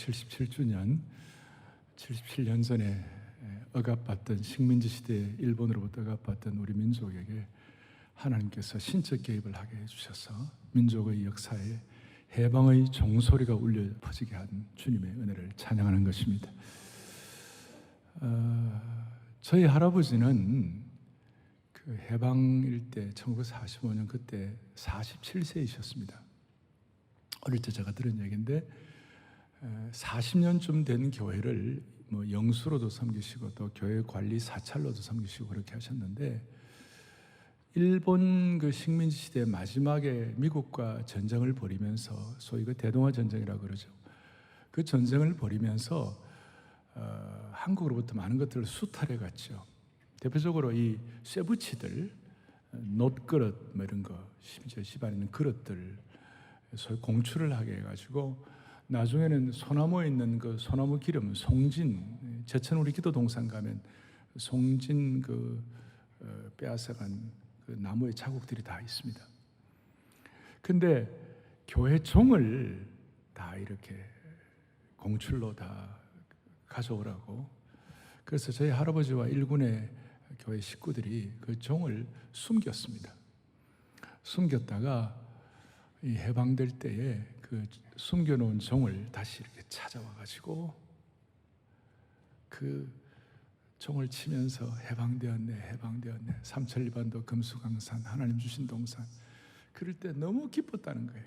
77주년, 77년 전에 억압받던 식민지 시대에 일본으로부터 억압받던 우리 민족에게 하나님께서 신적 개입을 하게 해주셔서 민족의 역사에 해방의 종소리가 울려 퍼지게 한 주님의 은혜를 찬양하는 것입니다. 저희 할아버지는 그 해방일 때 1945년 그때 47세이셨습니다. 어릴 때 제가 들은 얘기인데 40년쯤 된 교회를 뭐 영수로도 섬기시고 또 교회 관리 사찰로도 섬기시고 그렇게 하셨는데, 일본 그 식민지 시대 마지막에 미국과 전쟁을 벌이면서 소위 그 대동아 전쟁이라고 그러죠. 그 전쟁을 벌이면서 한국으로부터 많은 것들을 수탈해 갔죠. 대표적으로 이 쇠붙이들, 놋그릇 뭐 이런 거, 심지어 집안에 있는 그릇들 소위 공출을 하게 해가지고 나중에는 소나무에 있는 그 소나무 기름, 송진, 제천 우리 기도 동산 가면 송진 그 빼앗아간 그 나무의 자국들이 다 있습니다. 근데 교회 종을 다 이렇게 공출로 다 가져오라고, 그래서 저희 할아버지와 일군의 교회 식구들이 그 종을 숨겼습니다. 숨겼다가 이 해방될 때에 그 숨겨놓은 종을 다시 이렇게 찾아와 가지고 그 종을 치면서 해방되었네, 해방되었네, 삼천리반도 금수강산 하나님 주신 동산, 그럴 때 너무 기뻤다는 거예요.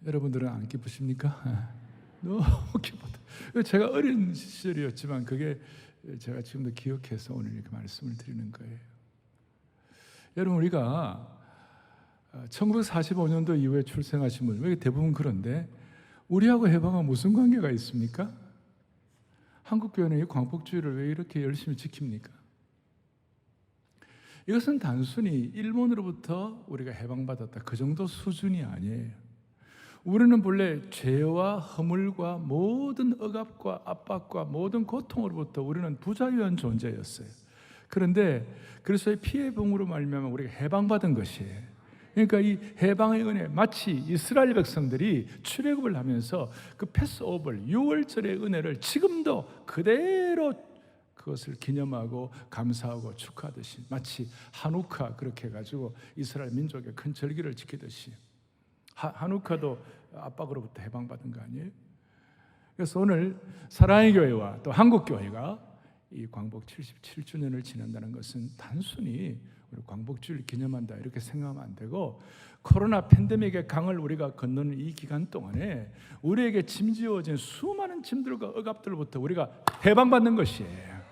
여러분들은 안 기쁘십니까? 너무 기뻤다. 제가 어린 시절이었지만 그게 제가 지금도 기억해서 오늘 이렇게 말씀을 드리는 거예요. 여러분, 우리가 1945년도 이후에 출생하신 분, 왜 대부분 그런데 우리하고 해방은 무슨 관계가 있습니까? 한국교회는 이 광복주의를 왜 이렇게 열심히 지킵니까? 이것은 단순히 일본으로부터 우리가 해방받았다 그 정도 수준이 아니에요. 우리는 본래 죄와 허물과 모든 억압과 압박과 모든 고통으로부터 우리는 부자유한 존재였어요. 그런데 그래서 피해 봉으로 말미암아 우리가 해방받은 것이에요. 그러니까 이 해방의 은혜, 마치 이스라엘 백성들이 출애굽을 하면서 그 패스오버, 유월절의 은혜를 지금도 그대로 그것을 기념하고 감사하고 축하하듯이, 마치 하누카 그렇게 해가지고 이스라엘 민족의 큰 절기를 지키듯이, 하누카도 압박으로부터 해방받은 거 아니에요? 그래서 오늘 사랑의 교회와 또 한국교회가 이 광복 77주년을 지낸다는 것은 단순히 우리 광복주의를 기념한다 이렇게 생각하면 안 되고, 코로나 팬데믹의 강을 우리가 건너는 이 기간 동안에 우리에게 짐지어진 수많은 짐들과 억압들로부터 우리가 해방받는 것이에요.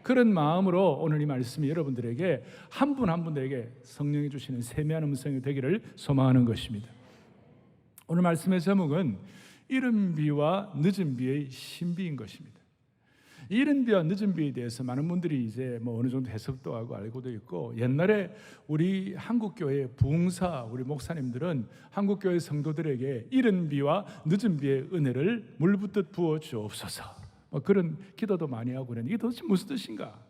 그런 마음으로 오늘 이 말씀이 여러분들에게 한 분 한 분들에게 성령이 주시는 세미한 음성이 되기를 소망하는 것입니다. 오늘 말씀의 제목은 이른 비와 늦은 비의 신비인 것입니다. 이른 비와 늦은 비에 대해서 많은 분들이 이제 뭐 어느 정도 해석도 하고 알고도 있고, 옛날에 우리 한국교회 부흥사 우리 목사님들은 한국교회 성도들에게 이른 비와 늦은 비의 은혜를 물붓듯 부어 주옵소서, 뭐 그런 기도도 많이 하고 그랬는데, 이게 도대체 무슨 뜻인가?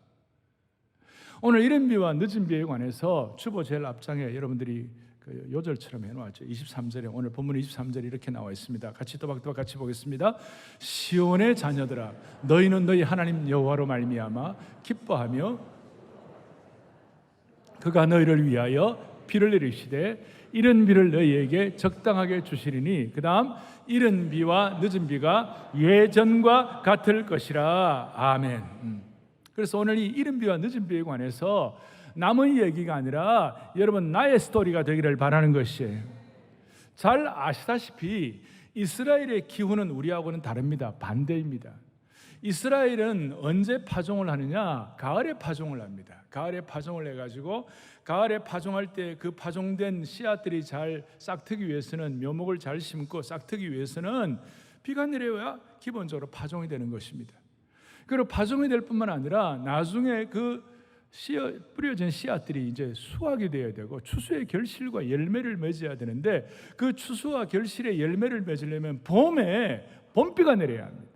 오늘 이른 비와 늦은 비에 관해서 주보 제일 앞장에 여러분들이 그 요절처럼 해놓았죠. 23절에 오늘 본문 23절에 이렇게 나와 있습니다. 같이 또박또박 같이 보겠습니다. 시온의 자녀들아, 너희는 너희 하나님 여호와로 말미암아 기뻐하며 그가 너희를 위하여 비를 내리시되 이른 비를 너희에게 적당하게 주시리니 그 다음 이른 비와 늦은 비가 예전과 같을 것이라. 아멘. 그래서 오늘 이 이른 비와 늦은 비에 관해서 남의 얘기가 아니라 여러분 나의 스토리가 되기를 바라는 것이에요. 잘 아시다시피 이스라엘의 기후는 우리하고는 다릅니다. 반대입니다. 이스라엘은 언제 파종을 하느냐? 가을에 파종을 합니다. 가을에 파종을 해가지고 가을에 파종할 때 그 파종된 씨앗들이 잘 싹트기 위해서는, 묘목을 잘 심고 싹트기 위해서는 비가 내려야 기본적으로 파종이 되는 것입니다. 그리고 파종이 될 뿐만 아니라 나중에 그 뿌려진 씨앗들이 이제 수확이 되어야 되고 추수의 결실과 열매를 맺어야 되는데, 그 추수와 결실의 열매를 맺으려면 봄에 봄비가 내려야 합니다.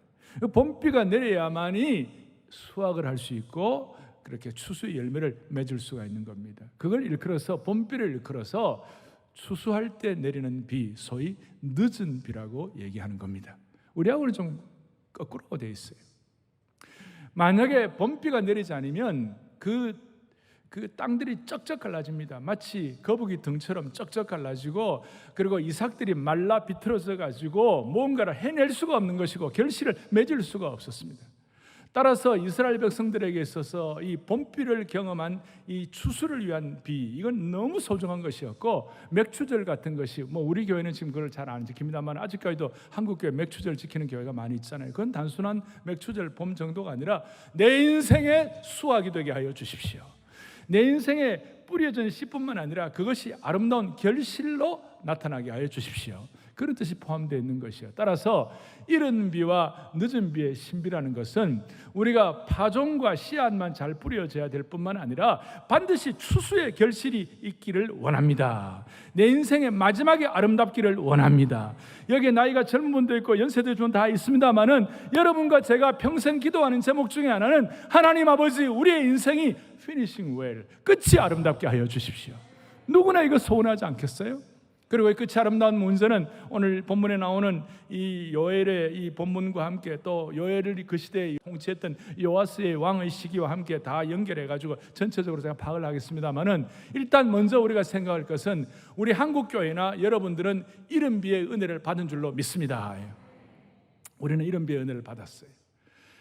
봄비가 내려야만이 수확을 할 수 있고 그렇게 추수의 열매를 맺을 수가 있는 겁니다. 그걸 일컬어서 봄비를 일컬어서 추수할 때 내리는 비, 소위 늦은 비라고 얘기하는 겁니다. 우리하고는 좀 거꾸로 되어 있어요. 만약에 봄비가 내리지 않으면 그 땅들이 쩍쩍 갈라집니다. 마치 거북이 등처럼 쩍쩍 갈라지고, 그리고 이삭들이 말라 비틀어져 가지고 뭔가를 해낼 수가 없는 것이고 결실을 맺을 수가 없었습니다. 따라서 이스라엘 백성들에게 있어서 이 봄비를 경험한 이 추수를 위한 비, 이건 너무 소중한 것이었고, 맥추절 같은 것이, 우리 교회는 지금 그걸 잘 안 지킵니다만 아직까지도 한국 교회 맥추절 지키는 교회가 많이 있잖아요. 그건 단순한 맥추절 봄 정도가 아니라 내 인생의 수확이 되게 하여 주십시오. 내 인생에 뿌려진 씨뿐만 아니라 그것이 아름다운 결실로 나타나게 하여 주십시오. 그런 뜻이 포함되어 있는 것이요. 따라서 이른 비와 늦은 비의 신비라는 것은 우리가 파종과 씨앗만 잘 뿌려져야 될 뿐만 아니라 반드시 추수의 결실이 있기를 원합니다. 내 인생의 마지막에 아름답기를 원합니다. 여기에 나이가 젊은 분도 있고 연세대 중 다 있습니다만은, 여러분과 제가 평생 기도하는 제목 중에 하나는 하나님 아버지, 우리의 인생이 피니싱 웰, 끝이 아름답게 하여 주십시오. 누구나 이거 소원하지 않겠어요? 그리고 이 끝이 아름다운 문제는 오늘 본문에 나오는 이 요엘의 이 본문과 함께, 또 요엘을 그 시대에 통치했던 요아스의 왕의 시기와 함께 다 연결해 가지고 전체적으로 제가 파악을 하겠습니다만은, 일단 먼저 우리가 생각할 것은 우리 한국 교회나 여러분들은 이른 비의 은혜를 받은 줄로 믿습니다. 우리는 이른 비의 은혜를 받았어요.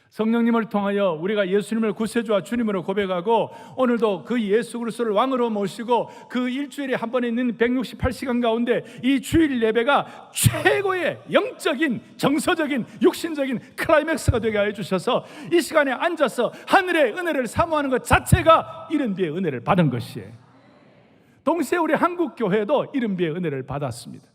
성령님을 통하여 우리가 예수님을 구세주와 주님으로 고백하고, 오늘도 그 예수 그리스도를 왕으로 모시고 그 일주일에 한 번에 있는 168시간 가운데 이 주일 예배가 최고의 영적인, 정서적인, 육신적인 클라이맥스가 되게 하여 주셔서 이 시간에 앉아서 하늘의 은혜를 사모하는 것 자체가 이른 비의 은혜를 받은 것이에요. 동시에 우리 한국 교회도 이른 비의 은혜를 받았습니다.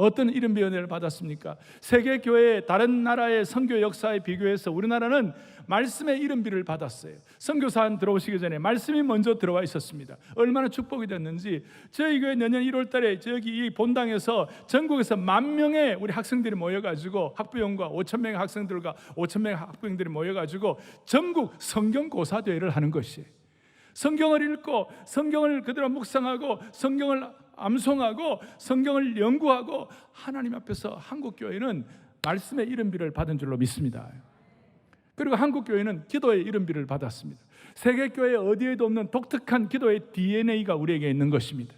어떤 이른 비의 은혜를 받았습니까? 세계 교회의 다른 나라의 선교 역사에 비교해서 우리나라는 말씀의 이른 비를 받았어요. 선교사안 들어오시기 전에 말씀이 먼저 들어와 있었습니다. 얼마나 축복이 됐는지, 저희 교회 내년 1월 달에 저기 이 본당에서 전국에서 10,000명의 우리 학생들이 모여가지고, 학부형과 5,000명의 학생들과 5,000명의 학부형들이 모여가지고 전국 성경고사 대회를 하는 것이에요. 성경을 읽고 성경을 그대로 묵상하고 성경을 암송하고 성경을 연구하고 하나님 앞에서 한국 교회는 말씀의 이른 비를 받은 줄로 믿습니다. 그리고 한국 교회는 기도의 이른 비를 받았습니다. 세계 교회 어디에도 없는 독특한 기도의 DNA가 우리에게 있는 것입니다.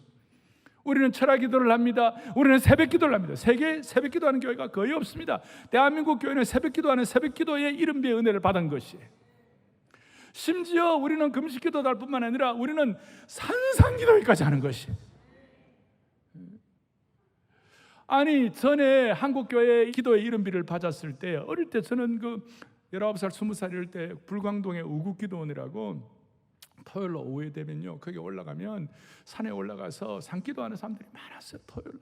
우리는 철학 기도를 합니다. 우리는 새벽 기도를 합니다. 세계에 새벽 기도하는 교회가 거의 없습니다. 대한민국 교회는 새벽 기도하는 새벽 기도의 이른 비의 은혜를 받은 것이에요. 심지어 우리는 금식 기도도 할 뿐만 아니라 우리는 산상 기도까지 하는 것이에요. 아니, 전에 한국교회 기도의 이른비를 받았을 때, 어릴 때 저는 19살, 20살 이럴 때 불광동에 우국기도원이라고 토요일로 오후에 되면요, 거기 올라가면 산에 올라가서 산기도하는 사람들이 많았어요. 토요일날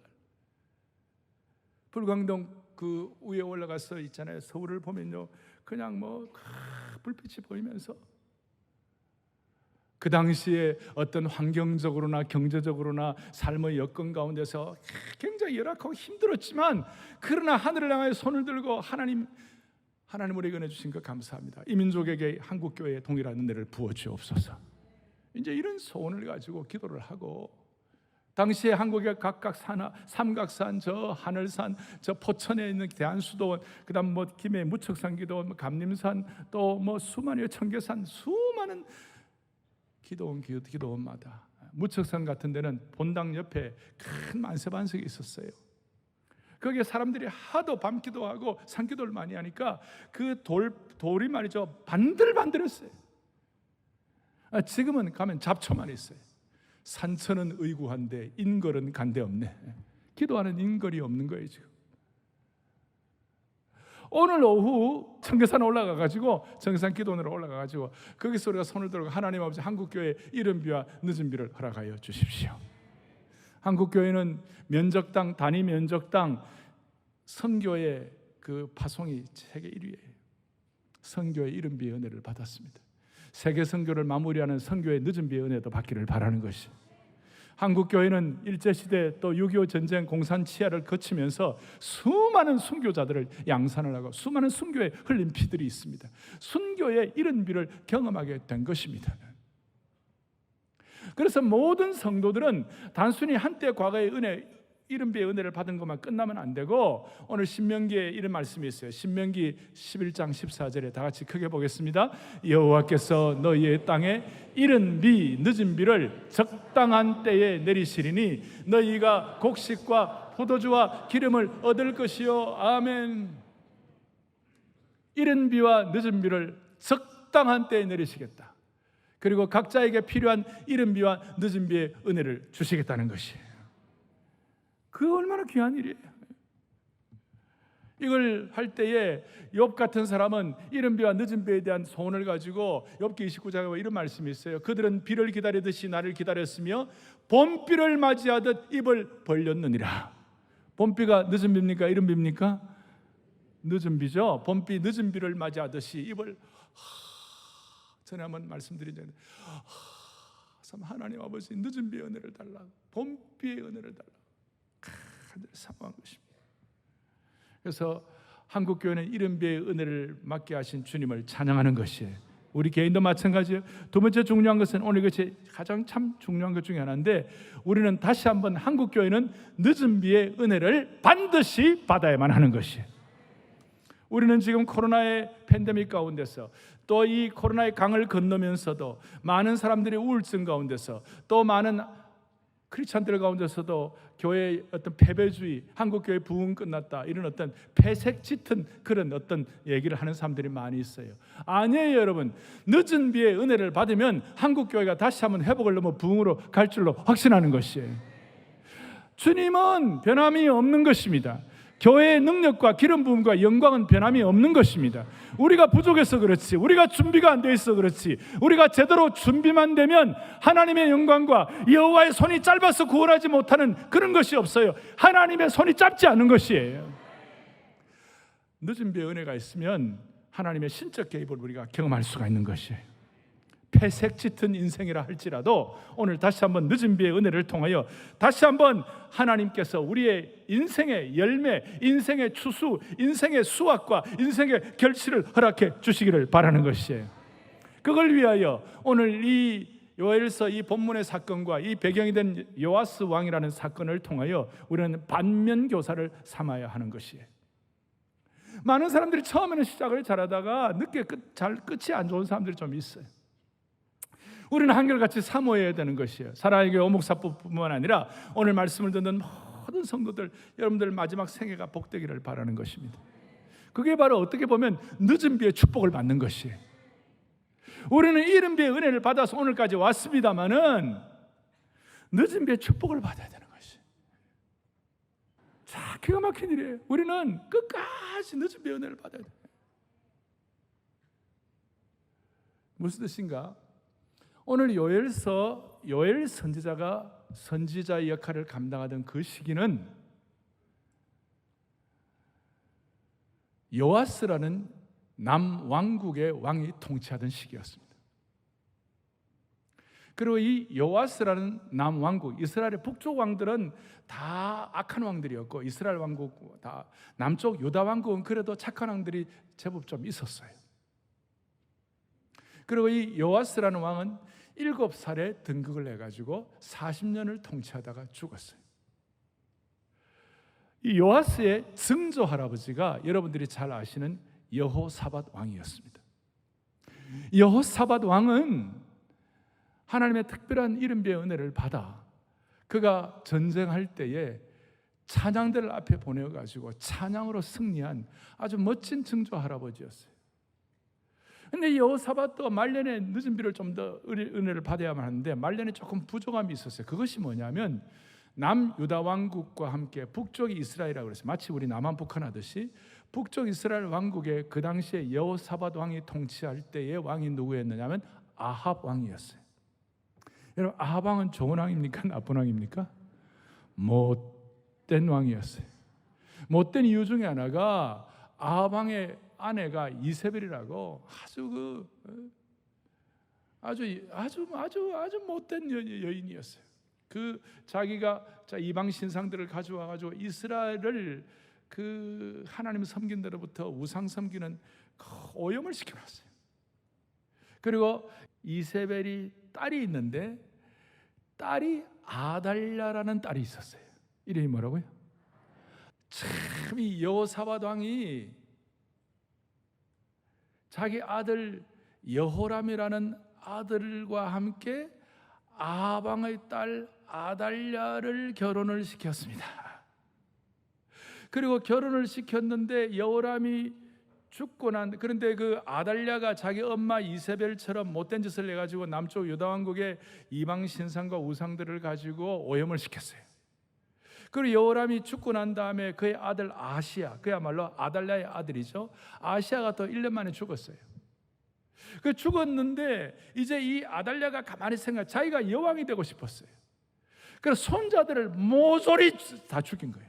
불광동 그 위에 올라가서 있잖아요. 서울을 보면요, 그냥 불빛이 보이면서 그 당시에 어떤 환경적으로나 경제적으로나 삶의 여건 가운데서 굉장히 열악하고 힘들었지만, 그러나 하늘을 향하여 손을 들고 하나님 우리에게 은혜 주신 것 감사합니다. 이 민족에게 한국교회의 동일한 은혜를 부어주옵소서. 이제 이런 소원을 가지고 기도를 하고, 당시에 한국의 각각 삼각산, 저 하늘산, 저 포천에 있는 대한수도원, 그다음 김해 무척산 기도원, 감림산, 또 수많은 청계산, 수많은 기도원마다, 무척산 같은 데는 본당 옆에 큰 만세반석이 있었어요. 거기에 사람들이 하도 밤 기도하고 산 기도를 많이 하니까 그 돌이 말이죠, 반들반들했어요. 지금은 가면 잡초만 있어요. 산천은 의구한데 인걸은 간데 없네. 기도하는 인걸이 없는 거예요 지금. 오늘 오후 청계산 올라가가지고, 청계산 기도원으로 올라가가지고 거기서 우리가 손을 들고 하나님 아버지, 한국교회 이른 비와 늦은 비를 허락하여 주십시오. 한국교회는 면적당, 단위 면적당 선교의 그 파송이 세계 1위예요. 선교의 이른 비의 은혜를 받았습니다. 세계 선교를 마무리하는 선교의 늦은 비의 은혜도 받기를 바라는 것이, 한국교회는 일제시대 또 6.25 전쟁 공산치하를 거치면서 수많은 순교자들을 양산을 하고 수많은 순교의 흘린 피들이 있습니다. 순교의 이른 비를 경험하게 된 것입니다. 그래서 모든 성도들은 단순히 한때 과거의 은혜, 이른비의 은혜를 받은 것만 끝나면 안 되고, 오늘 신명기에 이런 말씀이 있어요. 신명기 11장 14절에 다 같이 크게 보겠습니다. 여호와께서 너희의 땅에 이른 비 늦은 비를 적당한 때에 내리시리니 너희가 곡식과 포도주와 기름을 얻을 것이요. 아멘. 이른 비와 늦은 비를 적당한 때에 내리시겠다. 그리고 각자에게 필요한 이른 비와 늦은 비의 은혜를 주시겠다는 것이에요. 그 얼마나 귀한 일이에요. 이걸 할 때에 욥 같은 사람은 이른 비와 늦은 비에 대한 소원을 가지고 욥기 29장에 이런 말씀이 있어요. 그들은 비를 기다리듯이 나를 기다렸으며 봄비를 맞이하듯 입을 벌렸느니라. 봄비가 늦은 비입니까? 이른 비입니까? 늦은 비죠. 봄비 늦은 비를 맞이하듯이 입을 전에 한번 말씀드린 적인데 하나님 아버지 늦은 비의 은혜를 달라, 봄비의 은혜를 달라 사모한 것입니다. 그래서 한국교회는 이른 비의 은혜를 맡게 하신 주님을 찬양하는 것이에요. 우리 개인도 마찬가지예요. 두 번째 중요한 것은, 오늘 이것이 가장 참 중요한 것 중에 하나인데, 우리는 다시 한번 한국교회는 늦은 비의 은혜를 반드시 받아야만 하는 것이에요. 우리는 지금 코로나의 팬데믹 가운데서, 또 이 코로나의 강을 건너면서도 많은 사람들이 우울증 가운데서, 또 많은 크리스찬들 가운데서도 교회의 어떤 패배주의, 한국교회 부흥 끝났다, 이런 어떤 폐색 짙은 그런 어떤 얘기를 하는 사람들이 많이 있어요. 아니에요, 여러분. 늦은 비의 은혜를 받으면 한국교회가 다시 한번 회복을 넘어 부흥으로 갈 줄로 확신하는 것이에요. 주님은 변함이 없는 것입니다. 교회의 능력과 기름 부음과 영광은 변함이 없는 것입니다. 우리가 부족해서 그렇지, 우리가 준비가 안 돼 있어 그렇지, 우리가 제대로 준비만 되면 하나님의 영광과 여호와의 손이 짧아서 구원하지 못하는 그런 것이 없어요. 하나님의 손이 짧지 않은 것이에요. 늦은 비의 은혜가 있으면 하나님의 신적 개입을 우리가 경험할 수가 있는 것이에요. 폐색 짙은 인생이라 할지라도 오늘 다시 한번 늦은 비의 은혜를 통하여 다시 한번 하나님께서 우리의 인생의 열매, 인생의 추수, 인생의 수확과 인생의 결실을 허락해 주시기를 바라는 것이에요. 그걸 위하여 오늘 이 요엘서 이 본문의 사건과 이 배경이 된 요아스 왕이라는 사건을 통하여 우리는 반면교사를 삼아야 하는 것이에요. 많은 사람들이 처음에는 시작을 잘하다가 늦게 끝이 안 좋은 사람들이 좀 있어요. 우리는 한결같이 사모해야 되는 것이에요. 사랑의 교회 오목사뿐만 아니라 오늘 말씀을 듣는 모든 성도들, 여러분들 마지막 생애가 복되기를 바라는 것입니다. 그게 바로 어떻게 보면 늦은 비의 축복을 받는 것이에요. 우리는 이른 비의 은혜를 받아서 오늘까지 왔습니다마는 늦은 비의 축복을 받아야 되는 것이에요. 자, 기가 막힌 일이에요. 우리는 끝까지 늦은 비의 은혜를 받아야 돼요. 무슨 뜻인가? 오늘 요엘서, 요엘 선지자가 선지자의 역할을 감당하던 그 시기는 요아스라는 남왕국의 왕이 통치하던 시기였습니다. 그리고 이 요아스라는 남왕국, 이스라엘의 북쪽 왕들은 다 악한 왕들이었고, 이스라엘 왕국, 다 남쪽 유다 왕국은 그래도 착한 왕들이 제법 좀 있었어요. 그리고 이 요아스라는 왕은 7살에 등극을 해가지고 40년을 통치하다가 죽었어요. 이 요아스의 증조 할아버지가 여러분들이 잘 아시는 여호사밧 왕이었습니다. 여호사밧 왕은 하나님의 특별한 이른 비의 은혜를 받아 그가 전쟁할 때에 찬양대를 앞에 보내가지고 찬양으로 승리한 아주 멋진 증조 할아버지였어요. 근데 여호사밧도 말년에 늦은 비를 좀 더 은혜를 받아야만 하는데 말년에 조금 부족함이 있었어요. 그것이 뭐냐면 남유다 왕국과 함께 북쪽이 이스라엘이라고 그랬어요. 마치 우리 남한 북한 하듯이 북쪽 이스라엘 왕국에 그 당시에 여호사밧 왕이 통치할 때의 왕이 누구였느냐면 아합 왕이었어요. 여러분, 아합 왕은 좋은 왕입니까? 나쁜 왕입니까? 못된 왕이었어요. 못된 이유 중에 하나가 아합 왕의 아내가 이세벨이라고 아주 못된 여인이었어요. 그 자기가 이방 신상들을 가져와 가지고 이스라엘을 그 하나님 섬긴 데로부터 우상 섬기는 오염을 시켜놨어요. 그리고 이세벨이 딸이 있는데 딸이 아달랴라는 딸이 있었어요. 이름이 뭐라고요? 참, 이 여호사밧 왕이 자기 아들 여호람이라는 아들과 함께 아방의 딸 아달랴를 결혼을 시켰습니다. 그리고 결혼을 시켰는데 여호람이 죽고 그런데 그 아달랴가 자기 엄마 이세벨처럼 못된 짓을 해가지고 남쪽 유다 왕국의 이방 신상과 우상들을 가지고 오염을 시켰어요. 그리고 여호람이 죽고 난 다음에 그의 아들 아시야, 그야말로 아달랴의 아들이죠, 아시야가 또 1년 만에 죽었어요. 그 죽었는데 이제 이 아달랴가 가만히 자기가 여왕이 되고 싶었어요. 그래서 손자들을 모조리 다 죽인 거예요.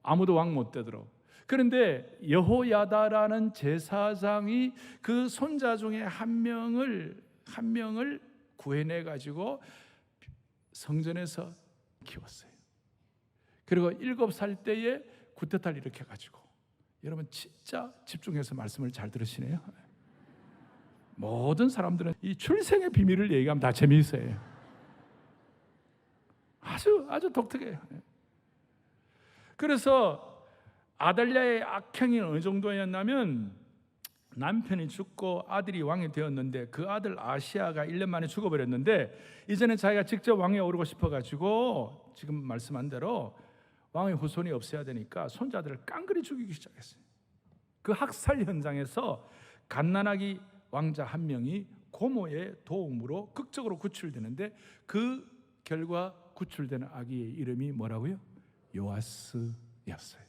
아무도 왕 못 되도록. 그런데 여호야다라는 제사장이 그 손자 중에 한 명을 구해내 가지고 성전에서 키웠어요. 그리고 7살 때에 구테타를 일으켜 가지고, 여러분 진짜 집중해서 말씀을 잘 들으시네요. 모든 사람들은 이 출생의 비밀을 얘기하면 다 재미있어요. 아주 독특해요. 그래서 아달랴의 악행이 어느 정도였냐면, 남편이 죽고 아들이 왕이 되었는데 그 아들 아시아가 1년 만에 죽어버렸는데, 이제는 자기가 직접 왕에 오르고 싶어가지고 지금 말씀한 대로 왕의 후손이 없어야 되니까 손자들을 깡그리 죽이기 시작했어요. 그 학살 현장에서 갓난아기 왕자 한 명이 고모의 도움으로 극적으로 구출되는데, 그 결과 구출된 아기의 이름이 뭐라고요? 요아스였어요.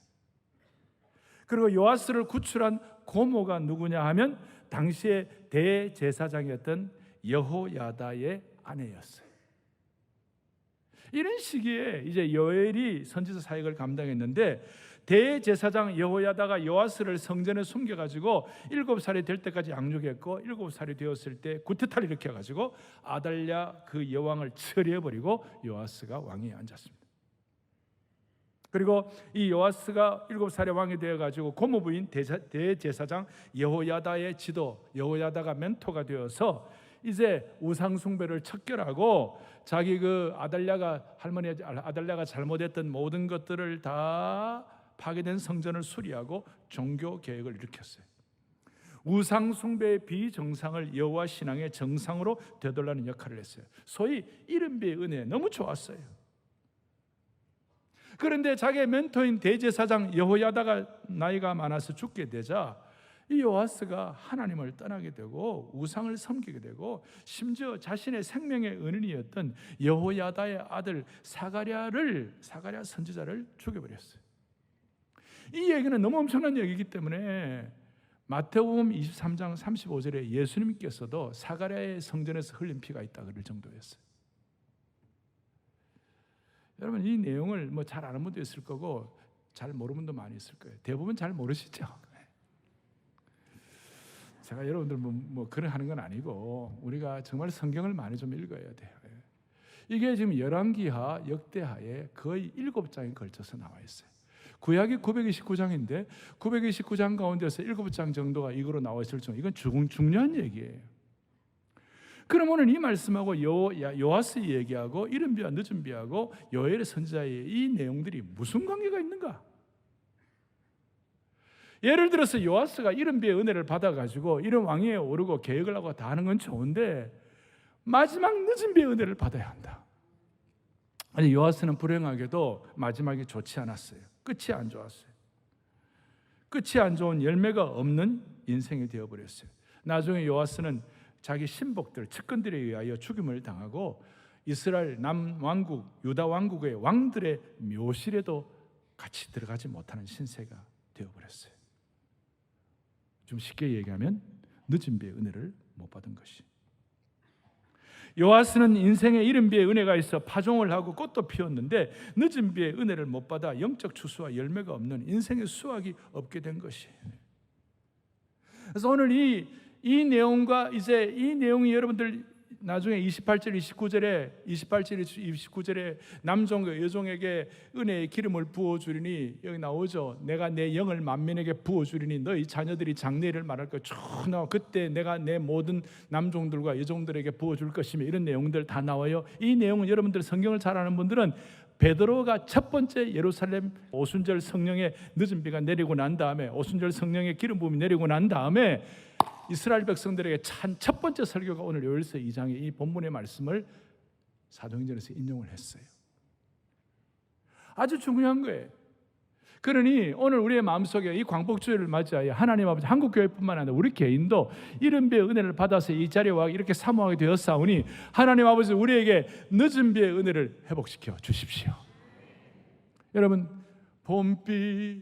그리고 요아스를 구출한 고모가 누구냐 하면 당시에 대제사장이었던 여호야다의 아내였어요. 이런 시기에 이제 요엘이 선지자 사역을 감당했는데, 대제사장 여호야다가 요아스를 성전에 숨겨가지고 7살이 될 때까지 양육했고, 7살이 되었을 때 구테타를 일으켜가지고 아달랴 그 여왕을 처리해버리고 요아스가 왕위에 앉았습니다. 그리고 이 요아스가 7살에 왕이 되어가지고 고모부인 대제사장 여호야다의 지도, 여호야다가 멘토가 되어서 이제 우상숭배를 척결하고, 자기 그 아달랴가 잘못했던 모든 것들을 다 파괴된 성전을 수리하고 종교 개혁을 일으켰어요. 우상숭배의 비정상을 여호와 신앙의 정상으로 되돌리는 역할을 했어요. 소위 이른비의 은혜, 너무 좋았어요. 그런데 자기의 멘토인 대제사장 여호야다가 나이가 많아서 죽게 되자 이 요아스가 하나님을 떠나게 되고 우상을 섬기게 되고, 심지어 자신의 생명의 은인이었던 여호야다의 아들 사가랴 선지자를 죽여버렸어요. 이 얘기는 너무 엄청난 얘기이기 때문에 마태복음 23장 35절에 예수님께서도 사가랴의 성전에서 흘린 피가 있다 그럴 정도였어요. 여러분, 이 내용을 잘 아는 분도 있을 거고 잘 모르는 분도 많이 있을 거예요. 대부분 잘 모르시죠? 제가 여러분들 그런 하는 건 아니고, 우리가 정말 성경을 많이 좀 읽어야 돼요. 이게 지금 열왕기하, 역대하에 거의 7장에 걸쳐서 나와 있어요. 구약이 929장인데 929장 가운데서 7장 정도가 이거로 나와 있을 정도, 이건 중요한 얘기예요. 그럼 오늘 이 말씀하고 요아스 얘기하고 이른비와 늦은비하고 요엘의 선지자의 이 내용들이 무슨 관계가 있는가? 예를 들어서 요아스가 이른비의 은혜를 받아가지고 이런 왕위에 오르고 계획을 하고 다 하는 건 좋은데, 마지막 늦은비의 은혜를 받아야 한다. 아니, 요아스는 불행하게도 마지막이 좋지 않았어요. 끝이 안 좋았어요. 끝이 안 좋은, 열매가 없는 인생이 되어버렸어요. 나중에 요아스는 자기 신복들, 측근들에 의하여 죽임을 당하고 이스라엘 남왕국, 유다 왕국의 왕들의 묘실에도 같이 들어가지 못하는 신세가 되어버렸어요. 좀 쉽게 얘기하면 늦은 비의 은혜를 못 받은 것이. 요아스는 인생에 이른 비의 은혜가 있어 파종을 하고 꽃도 피웠는데, 늦은 비의 은혜를 못 받아 영적 추수와 열매가 없는 인생의 수확이 없게 된 것이. 그래서 오늘 이 내용과 이제 이 내용이 여러분들 나중에 28절 29절에 남종과 여종에게 은혜의 기름을 부어주리니, 여기 나오죠. 내가 내 영을 만민에게 부어주리니 너희 자녀들이 장래를 말할 것 쭉 나와. 그때 내가 내 모든 남종들과 여종들에게 부어줄 것이며, 이런 내용들 다 나와요. 이 내용은 여러분들 성경을 잘 아는 분들은 베드로가 첫 번째 예루살렘 오순절 성령의 늦은 비가 내리고 난 다음에, 오순절 성령의 기름 부음이 내리고 난 다음에 이스라엘 백성들에게 찬 첫 번째 설교가 오늘 요엘서 2장의 이 본문의 말씀을 사도행전에서 인용을 했어요. 아주 중요한 거예요. 그러니 오늘 우리의 마음속에 이 광복주의를 맞이하여 하나님 아버지, 한국교회뿐만 아니라 우리 개인도 이른 비의 은혜를 받아서 이 자리에 와 이렇게 사모하게 되었사오니, 하나님 아버지 우리에게 늦은 비의 은혜를 회복시켜 주십시오. 여러분, 봄비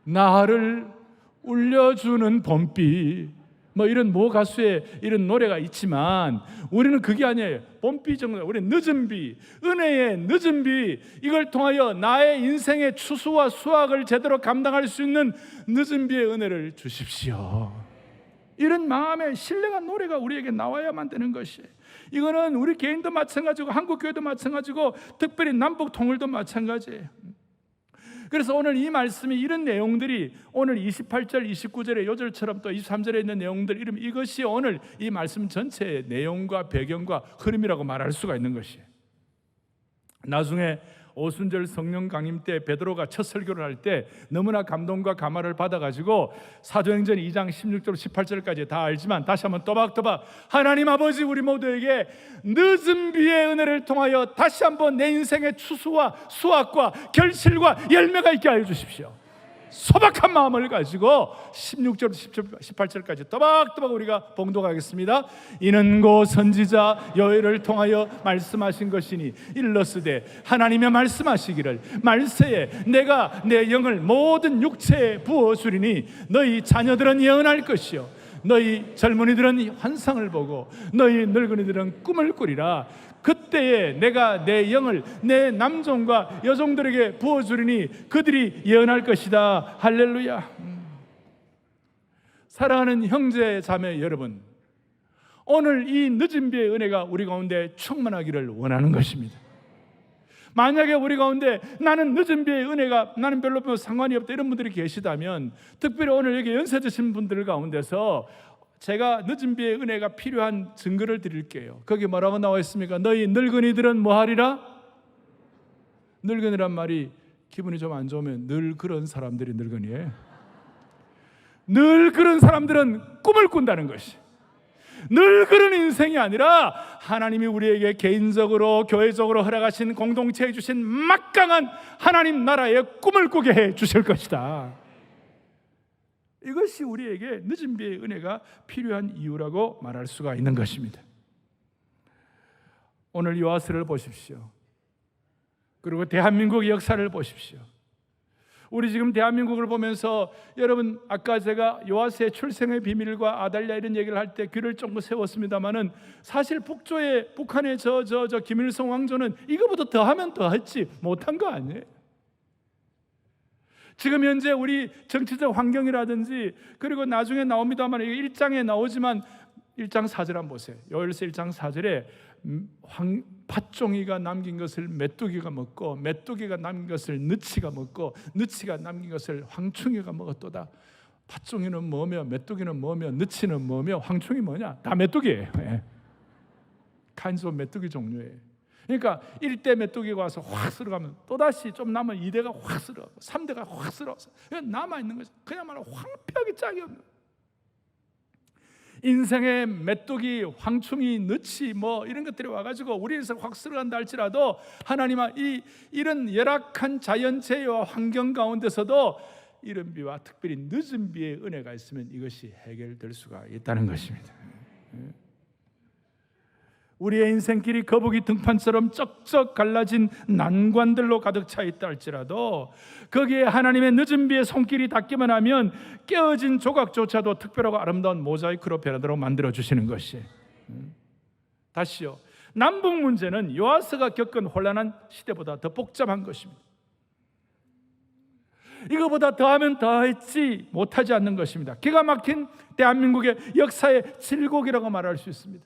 나를 울려주는 봄비, 뭐 이런 모 가수의 이런 노래가 있지만 우리는 그게 아니에요. 봄비 정도, 우리는 늦은 비, 은혜의 늦은 비, 이걸 통하여 나의 인생의 추수와 수확을 제대로 감당할 수 있는 늦은 비의 은혜를 주십시오. 이런 마음의 신령한 노래가 우리에게 나와야만 되는 것이에요. 이거는 우리 개인도 마찬가지고 한국교회도 마찬가지고 특별히 남북 통일도 마찬가지예요. 그래서 오늘 이 말씀이, 이런 내용들이 오늘 28절, 29절의 요절처럼 또 23절에 있는 내용들, 이것이 오늘 이 말씀 전체의 내용과 배경과 흐름이라고 말할 수가 있는 것이에요. 나중에 오순절 성령 강림 때 베드로가 첫 설교를 할 때 너무나 감동과 감화를 받아가지고 사도행전 2장 16절 18절까지 다 알지만 다시 한번 또박또박, 하나님 아버지 우리 모두에게 늦은 비의 은혜를 통하여 다시 한번 내 인생의 추수와 수확과 결실과 열매가 있게 하여 주십시오. 소박한 마음을 가지고 16절 18절까지 또박또박 우리가 봉독하겠습니다. 이는 고 선지자 요엘을 통하여 말씀하신 것이니, 일러스되 하나님의 말씀하시기를, 말세에 내가 내 영을 모든 육체에 부어주리니 너희 자녀들은 예언할 것이요 너희 젊은이들은 환상을 보고 너희 늙은이들은 꿈을 꾸리라. 그때에 내가 내 영을 내 남종과 여종들에게 부어주리니 그들이 예언할 것이다. 할렐루야. 사랑하는 형제 자매 여러분, 오늘 이 늦은 비의 은혜가 우리 가운데 충만하기를 원하는 것입니다. 만약에 우리 가운데 나는 늦은 비의 은혜가 나는 별로 상관이 없다 이런 분들이 계시다면, 특별히 오늘 여기 연세 드신 분들 가운데서 제가 늦은 비의 은혜가 필요한 증거를 드릴게요. 거기 뭐라고 나와 있습니까? 너희 늙은이들은 뭐하리라? 늙은이란 말이 기분이 좀 안 좋으면 늘 그런 사람들이 늙은이에요. 늘 그런 사람들은 꿈을 꾼다는 것이, 늘 그런 인생이 아니라 하나님이 우리에게 개인적으로 교회적으로 허락하신 공동체에 주신 막강한 하나님 나라의 꿈을 꾸게 해 주실 것이다. 이것이 우리에게 늦은 비의 은혜가 필요한 이유라고 말할 수가 있는 것입니다. 오늘 요아스를 보십시오. 그리고 대한민국의 역사를 보십시오. 우리 지금 대한민국을 보면서 여러분, 아까 제가 요아스의 출생의 비밀과 아달랴 이런 얘기를 할 때 귀를 쫑긋 세웠습니다마는, 사실 북한의 저 김일성 왕조는 이거보다 더하면 더했지 못한 거 아니에요. 지금 현재 우리 정치적 환경이라든지, 그리고 나중에 나옵니다만 1장에 나오지만 1장 4절 한번 보세요. 요엘서 1장 4절에 팥종이가 남긴 것을 메뚜기가 먹고 메뚜기가 남긴 것을 느치가 먹고 느치가 남긴 것을 황충이가 먹었도다. 팥종이는 뭐며 메뚜기는 뭐며 느치는 뭐며 황충이 뭐냐? 다 메뚜기예요. kinds of 메뚜기 종류예요. 그러니까 1대 메뚜기가 와서 확 쓸어가면 또다시 좀 남은 2대가 확 쓸어가고 3대가 확 쓸어가서 남아있는 거죠. 그냥 말하면 황폐하게 짝이 없는, 인생의 메뚜기, 황충이, 느치 뭐 이런 것들이 와가지고 우리 인생 확 쓸어간다 할지라도, 하나님은 이런 열악한 자연재해와 환경 가운데서도 이른 비와 특별히 늦은 비의 은혜가 있으면 이것이 해결될 수가 있다는 것입니다. 우리의 인생길이 거북이 등판처럼 쩍쩍 갈라진 난관들로 가득 차 있다 할지라도, 거기에 하나님의 늦은 비의 손길이 닿기만 하면 깨어진 조각조차도 특별하고 아름다운 모자이크로 변하도록 만들어 주시는 것이. 다시요, 남북 문제는 요아스가 겪은 혼란한 시대보다 더 복잡한 것입니다. 이거보다 더하면 더했지 못하지 않는 것입니다. 기가 막힌 대한민국의 역사의 질곡이라고 말할 수 있습니다.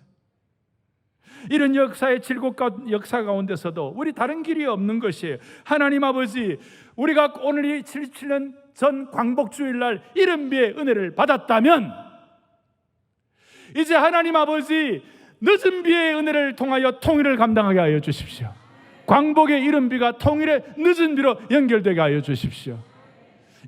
이런 역사의 질곡 역사 가운데서도 우리 다른 길이 없는 것이에요. 하나님 아버지, 우리가 오늘이 77년 전 광복주일날 이른비의 은혜를 받았다면 이제 하나님 아버지 늦은 비의 은혜를 통하여 통일을 감당하게 하여 주십시오. 광복의 이른비가 통일의 늦은 비로 연결되게 하여 주십시오.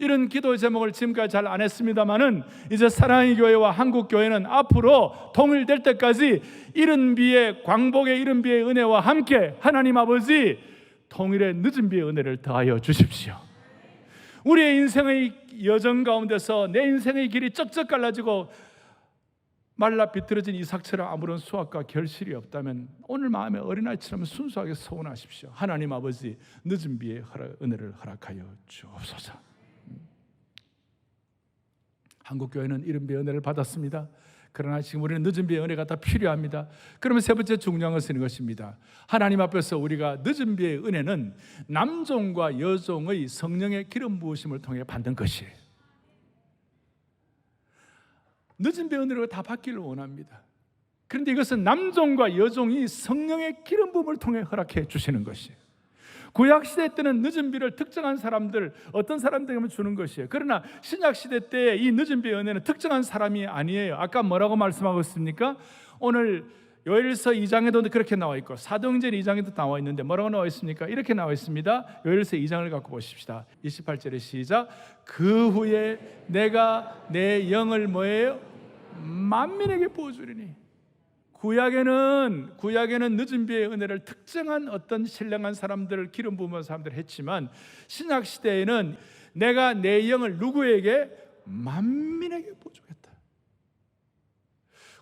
이런 기도 제목을 지금까지 잘 안 했습니다마는 이제 사랑의 교회와 한국 교회는 앞으로 통일될 때까지 이른비의 광복의 이른비의 은혜와 함께 하나님 아버지 통일의 늦은 비의 은혜를 더하여 주십시오. 우리의 인생의 여정 가운데서 내 인생의 길이 쩍쩍 갈라지고 말라 비틀어진 이삭처럼 아무런 수확과 결실이 없다면 오늘 마음의 어린아이처럼 순수하게 서원하십시오. 하나님 아버지 늦은 비의 은혜를 허락하여 주옵소서. 한국교회는 이른 비의 은혜를 받았습니다. 그러나 지금 우리는 늦은 비의 은혜가 더 필요합니다. 그러면 세 번째 중요한 것은 이것입니다. 하나님 앞에서 우리가 늦은 비의 은혜는 남종과 여종의 성령의 기름 부으심을 통해 받는 것이에요. 늦은 비의 은혜로 다 받기를 원합니다. 그런데 이것은 남종과 여종이 성령의 기름 부음을 통해 허락해 주시는 것이에요. 구약시대 때는 늦은 비를 특정한 사람들, 어떤 사람들에게만 주는 것이에요. 그러나 신약시대 때 이 늦은 비의 은혜는 특정한 사람이 아니에요. 아까 뭐라고 말씀하고 있습니까? 오늘 요엘서 2장에도 그렇게 나와 있고 사도행전 2장에도 나와 있는데 뭐라고 나와 있습니까? 이렇게 나와 있습니다. 요엘서 2장을 갖고 보십시다. 28절에 시작. 그 후에 내가 내 영을 뭐예요? 만민에게 부어주리니. 구약에는 늦은 비의 은혜를 특정한 어떤 신령한 사람들을 기름 부으면서 사람들을 했지만 신약 시대에는 내가 내 영을 누구에게? 만민에게 부어주겠다.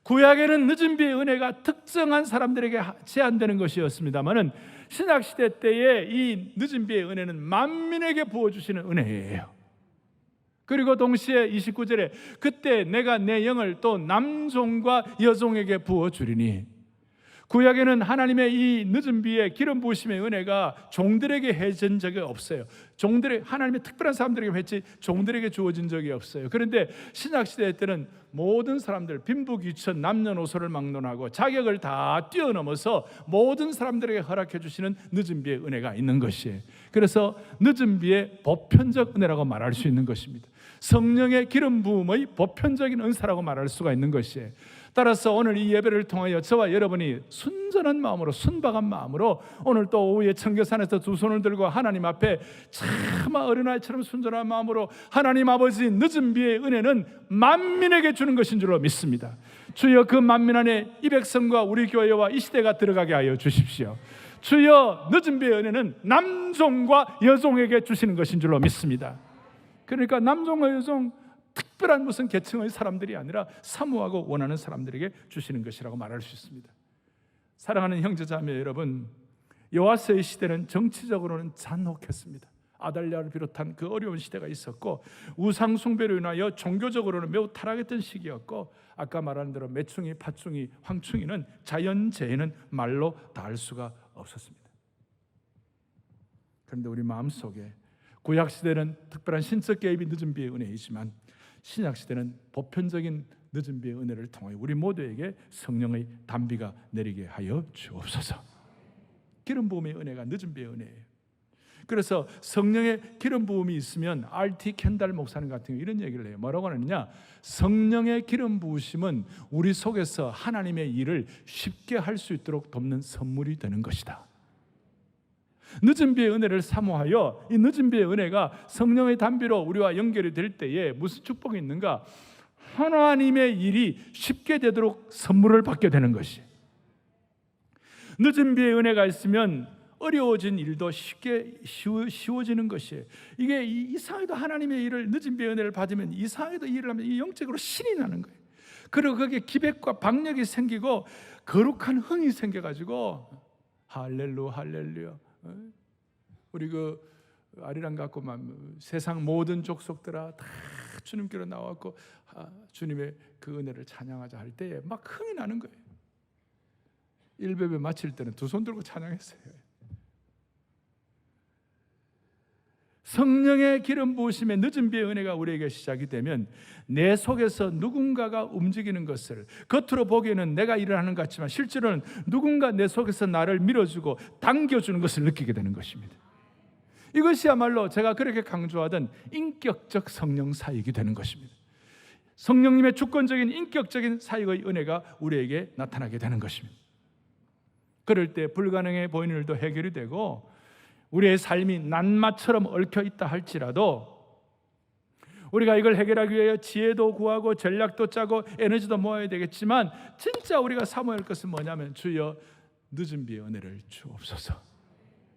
구약에는 늦은 비의 은혜가 특정한 사람들에게 제한되는 것이었습니다만은 신약 시대 때에 이 늦은 비의 은혜는 만민에게 부어주시는 은혜예요. 그리고 동시에 29절에 그때 내가 내 영을 또 남종과 여종에게 부어주리니. 구약에는 하나님의 이 늦은 비의 기름 부으심의 은혜가 종들에게 해진 적이 없어요. 하나님의 특별한 사람들에게 했지 종들에게 주어진 적이 없어요. 그런데 신약시대 때는 모든 사람들 빈부귀천 남녀노소를 막론하고 자격을 다 뛰어넘어서 모든 사람들에게 허락해 주시는 늦은 비의 은혜가 있는 것이에요. 그래서 늦은 비의 보편적 은혜라고 말할 수 있는 것입니다. 성령의 기름 부음의 보편적인 은사라고 말할 수가 있는 것이에요. 따라서 오늘 이 예배를 통하여 저와 여러분이 순전한 마음으로 순박한 마음으로 오늘 또 오후에 청계산에서 두 손을 들고 하나님 앞에 차마 어린아이처럼 순전한 마음으로 하나님 아버지 늦은 비의 은혜는 만민에게 주는 것인 줄로 믿습니다. 주여 그 만민 안에 이 백성과 우리 교회와 이 시대가 들어가게 하여 주십시오. 주여 늦은 비의 은혜는 남종과 여종에게 주시는 것인 줄로 믿습니다. 그러니까 남종과 여종 특별한 무슨 계층의 사람들이 아니라 사모하고 원하는 사람들에게 주시는 것이라고 말할 수 있습니다. 사랑하는 형제자매 여러분, 여호와서의 시대는 정치적으로는 잔혹했습니다. 아달랴를 비롯한 그 어려운 시대가 있었고 우상 숭배로 인하여 종교적으로는 매우 타락했던 시기였고 아까 말한 대로 매충이, 파충이, 황충이는 자연재해는 말로 다 할 수가 없었습니다. 그런데 우리 마음속에 구약시대는 특별한 신적 개입이 늦은 비의 은혜이지만 신약시대는 보편적인 늦은 비의 은혜를 통해 우리 모두에게 성령의 단비가 내리게 하여 주옵소서. 기름 부음의 은혜가 늦은 비의 은혜예요. 그래서 성령의 기름 부음이 있으면 R.T. 켄달 목사님 같은 경우 이런 얘기를 해요. 뭐라고 하느냐? 성령의 기름 부으심은 우리 속에서 하나님의 일을 쉽게 할 수 있도록 돕는 선물이 되는 것이다. 늦은 비의 은혜를 사모하여 이 늦은 비의 은혜가 성령의 단비로 우리와 연결이 될 때에 무슨 축복이 있는가? 하나님의 일이 쉽게 되도록 선물을 받게 되는 것이. 늦은 비의 은혜가 있으면 어려워진 일도 쉽게 쉬워지는 것이에요. 이게 이상하게도 하나님의 일을 늦은 비의 은혜를 받으면 이상하게도 일을 하면 이 영적으로 신이 나는 거예요. 그리고 거기에 기백과 박력이 생기고 거룩한 흥이 생겨가지고 할렐루야. 우리 그 아리랑 갖고 세상 모든 족속들아 다 주님께로 나왔고 주님의 그 은혜를 찬양하자 할 때에 막 흥이 나는 거예요. 일베베 마칠 때는 두 손 들고 찬양했어요. 성령의 기름 부으심의 늦은 비의 은혜가 우리에게 시작이 되면 내 속에서 누군가가 움직이는 것을, 겉으로 보기에는 내가 일어나는 것 같지만 실제로는 누군가 내 속에서 나를 밀어주고 당겨주는 것을 느끼게 되는 것입니다. 이것이야말로 제가 그렇게 강조하던 인격적 성령 사역이 되는 것입니다. 성령님의 주권적인 인격적인 사역의 은혜가 우리에게 나타나게 되는 것입니다. 그럴 때 불가능해 보이는 일도 해결이 되고 우리의 삶이 낱마처럼 얽혀 있다 할지라도 우리가 이걸 해결하기 위해 지혜도 구하고 전략도 짜고 에너지도 모아야 되겠지만 진짜 우리가 사모할 것은 뭐냐면 주여 늦은 비의 은혜를 주옵소서.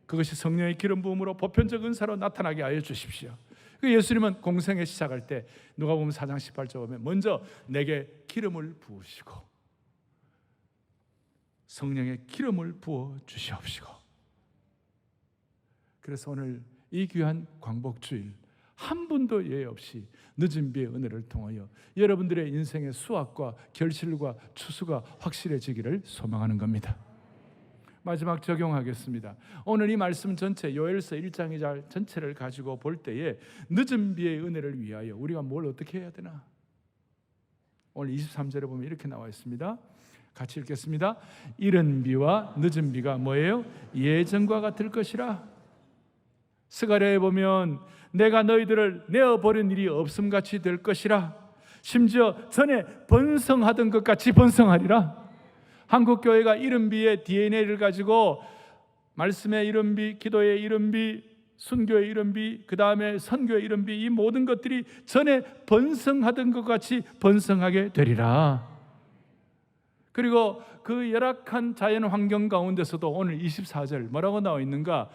그것이 성령의 기름 부음으로 보편적 은사로 나타나게 하여 주십시오. 예수님은 공생애 시작할 때 누가복음 4장 18절 보면 먼저 내게 기름을 부으시고 성령의 기름을 부어 주시옵시고. 그래서 오늘 이 귀한 광복주일 한 분도 예외 없이 늦은 비의 은혜를 통하여 여러분들의 인생의 수확과 결실과 추수가 확실해지기를 소망하는 겁니다. 마지막 적용하겠습니다. 오늘 이 말씀 전체 요엘서 1장 2절 전체를 가지고 볼 때에 늦은 비의 은혜를 위하여 우리가 뭘 어떻게 해야 되나? 오늘 23절에 보면 이렇게 나와 있습니다. 같이 읽겠습니다. 이른 비와 늦은 비가 뭐예요? 예전과 같을 것이라. 스가랴에 보면 내가 너희들을 내어버린 일이 없음같이 될 것이라. 심지어 전에 번성하던 것 같이 번성하리라. 한국교회가 이른비의 DNA를 가지고 말씀의 이른비, 기도의 이른비, 순교의 이른비, 그 다음에 선교의 이른비, 이 모든 것들이 전에 번성하던 것 같이 번성하게 되리라. 그리고 그 열악한 자연 환경 가운데서도 오늘 24절 뭐라고 나와 있는가?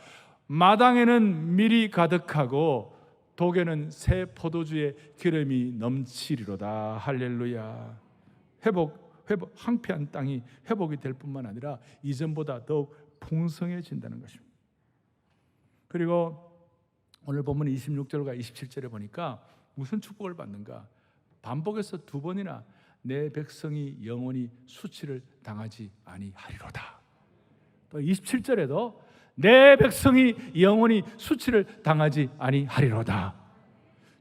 마당에는 밀이 가득하고 독에는 새 포도주의 기름이 넘치리로다. 할렐루야. 회복, 황폐한 땅이 회복이 될 뿐만 아니라 이전보다 더욱 풍성해진다는 것입니다. 그리고 오늘 본문 26절과 27절에 보니까 무슨 축복을 받는가? 반복해서 두 번이나 내 백성이 영원히 수치를 당하지 아니하리로다. 또 27절에도 내 백성이 영원히 수치를 당하지 아니하리로다.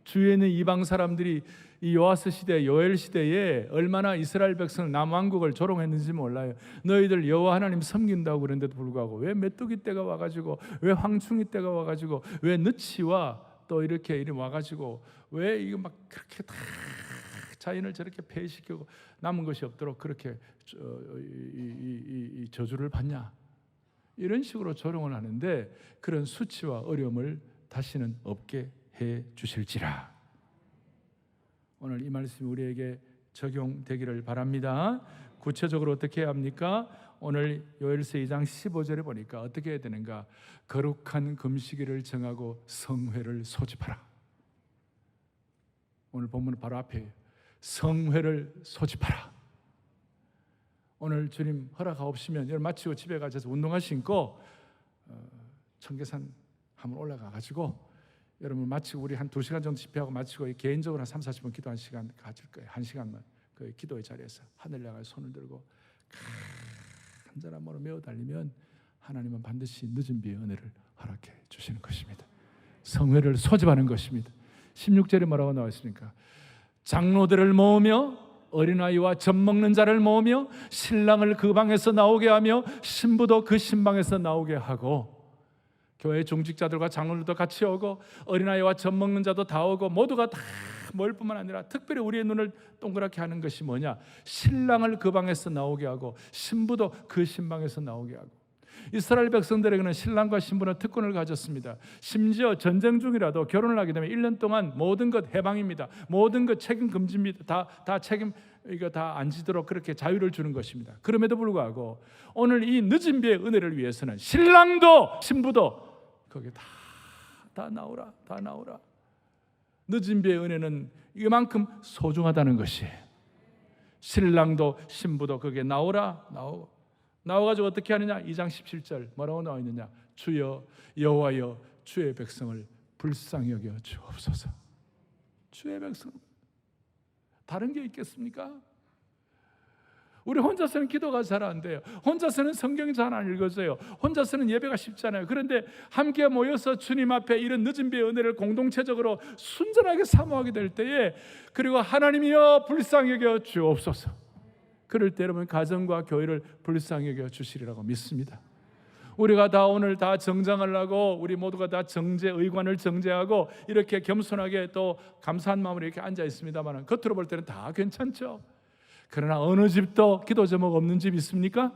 주위에 있는 이방 사람들이 이 요아스 시대, 요엘 시대에 얼마나 이스라엘 백성을 남왕국을 조롱했는지 몰라요. 너희들 여호와 하나님 섬긴다고 그랬는데도 불구하고 왜 메뚜기 떼가 와가지고, 왜 황충이 떼가 와가지고, 왜 느치와 또 이렇게 와가지고 왜 이거 막 그렇게 다 자연을 저렇게 폐해시키고 남은 것이 없도록 그렇게 이 저주를 받냐? 이런 식으로 조롱을 하는데 그런 수치와 어려움을 다시는 없게 해 주실지라. 오늘 이 말씀이 우리에게 적용되기를 바랍니다. 구체적으로 어떻게 해야 합니까? 오늘 요엘서 2장 15절에 보니까 어떻게 해야 되는가? 거룩한 금식일을 정하고 성회를 소집하라. 오늘 본문은 바로 앞에 성회를 소집하라. 오늘 주님 허락하옵시면 여러분 마치고 집에 가셔서 운동화 신고 청계산 한번 올라가가지고 여러분 마치고 우리 한 2시간 정도 집회하고 마치고 개인적으로 한 3, 40분 기도 1시간 가질 거예요. 1시간만 그 기도의 자리에서 하늘 향해 손을 들고 간절한 마음으로 메어 달리면 하나님은 반드시 늦은 비의 은혜를 허락해 주시는 것입니다. 성회를 소집하는 것입니다. 16절에 뭐라고 나와 있습니까? 장로들을 모으며 어린아이와 젖 먹는 자를 모으며 신랑을 그 방에서 나오게 하며 신부도 그 신방에서 나오게 하고, 교회 종직자들과 장로들도 같이 오고 어린아이와 젖 먹는 자도 다 오고 모두가 다 모일 뿐만 아니라 특별히 우리의 눈을 동그랗게 하는 것이 뭐냐? 신랑을 그 방에서 나오게 하고 신부도 그 신방에서 나오게 하고. 이스라엘 백성들에게는 신랑과 신부는 특권을 가졌습니다. 심지어 전쟁 중이라도 결혼을 하게 되면 1년 동안 모든 것 해방입니다. 모든 것 책임 금지입니다. 다 책임 이거 다 안 지도록 그렇게 자유를 주는 것입니다. 그럼에도 불구하고 오늘 이 늦은 비의 은혜를 위해서는 신랑도 신부도 거기 다 나오라, 다 나오라. 늦은 비의 은혜는 이만큼 소중하다는 것이에요. 신랑도 신부도 거기에 나와가지고 어떻게 하느냐? 2장 17절 뭐라고 나와 있느냐? 주여 여호와여 주의 백성을 불쌍히 여겨 주옵소서. 주의 백성, 다른 게 있겠습니까? 우리 혼자서는 기도가 잘 안 돼요. 혼자서는 성경 잘 안 읽어져요. 혼자서는 예배가 쉽잖아요. 그런데 함께 모여서 주님 앞에 이런 늦은 비의 은혜를 공동체적으로 순전하게 사모하게 될 때에, 그리고 하나님이여 불쌍히 여겨 주옵소서, 그럴 때 여러분 가정과 교회를 불쌍히 여겨 주시리라고 믿습니다. 우리가 다 오늘 다 정장을 하고 우리 모두가 다 의관을 정제하고 이렇게 겸손하게 또 감사한 마음으로 이렇게 앉아 있습니다만, 겉으로 볼 때는 다 괜찮죠. 그러나 어느 집도 기도 제목 없는 집 있습니까?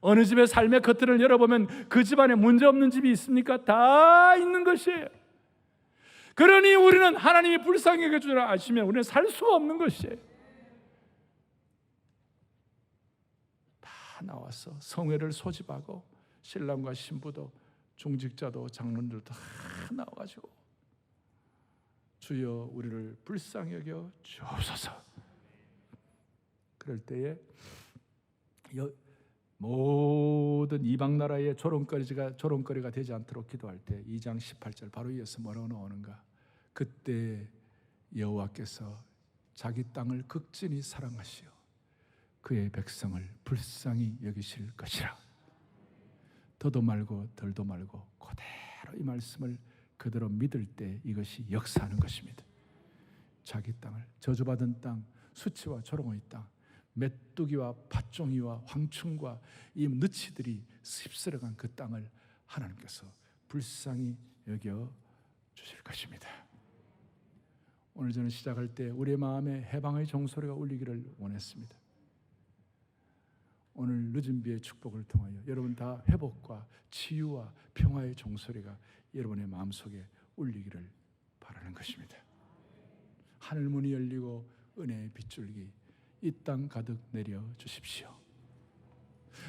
어느 집의 삶의 겉을 열어보면 그 집안에 문제 없는 집이 있습니까? 다 있는 것이에요. 그러니 우리는 하나님이 불쌍히 여겨주라 아시면 우리는 살 수가 없는 것이에요. 다 나와서 성회를 소집하고 신랑과 신부도 중직자도 장로들도 다 나와가지고 주여 우리를 불쌍히 여겨 주옵소서. 그럴 때에 모든 이방 나라의 조롱거리가 되지 않도록 기도할 때 2장 18절 바로 이어서 뭐라고 나오는가? 그때 여호와께서 자기 땅을 극진히 사랑하시어 그의 백성을 불쌍히 여기실 것이라. 더도 말고 덜도 말고 그대로 이 말씀을 그대로 믿을 때 이것이 역사하는 것입니다. 자기 땅을, 저주받은 땅, 수치와 조롱의 땅, 메뚜기와 팥종이와 황충과 이 느치들이 휩쓸어간 그 땅을 하나님께서 불쌍히 여겨 주실 것입니다. 오늘 저는 시작할 때 우리의 마음에 해방의 종소리가 울리기를 원했습니다. 오늘 늦은 비의 축복을 통하여 여러분 다 회복과 치유와 평화의 종소리가 여러분의 마음속에 울리기를 바라는 것입니다. 하늘 문이 열리고 은혜의 빗줄기 이 땅 가득 내려 주십시오.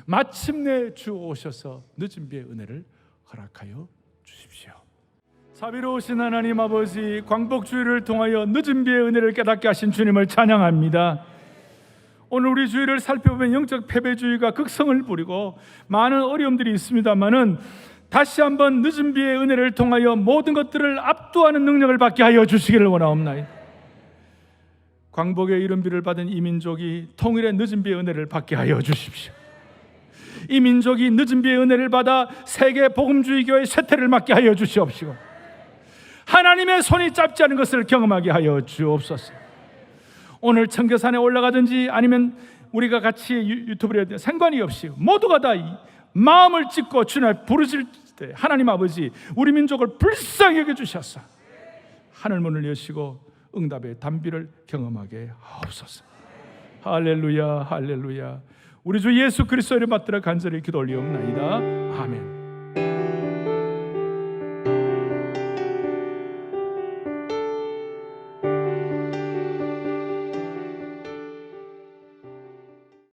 마침내 주 오셔서 늦은 비의 은혜를 허락하여 주십시오. 자비로우신 하나님 아버지, 광복주의를 통하여 늦은 비의 은혜를 깨닫게 하신 주님을 찬양합니다. 오늘 우리 주위를 살펴보면 영적 패배주의가 극성을 부리고 많은 어려움들이 있습니다만은 다시 한번 늦은 비의 은혜를 통하여 모든 것들을 압도하는 능력을 받게 하여 주시기를 원하옵나이다. 광복의 이른비를 받은 이 민족이 통일의 늦은 비의 은혜를 받게 하여 주십시오. 이 민족이 늦은 비의 은혜를 받아 세계 복음주의 교회의 쇠퇴를 막게 하여 주시옵시고 하나님의 손이 짧지 않은 것을 경험하게 하여 주옵소서. 오늘 청계산에 올라가든지 아니면 우리가 같이 유튜브를 해도 상관이 없이 모두가 다 마음을 찢고 주님 앞에 부르실 때 하나님 아버지 우리 민족을 불쌍히 여겨주셔서 하늘 문을 여시고 응답의 단비를 경험하게 하옵소서. 할렐루야 할렐루야. 우리 주 예수 그리스도 이름 받들어 간절히 기도 올리옵나이다. 아멘.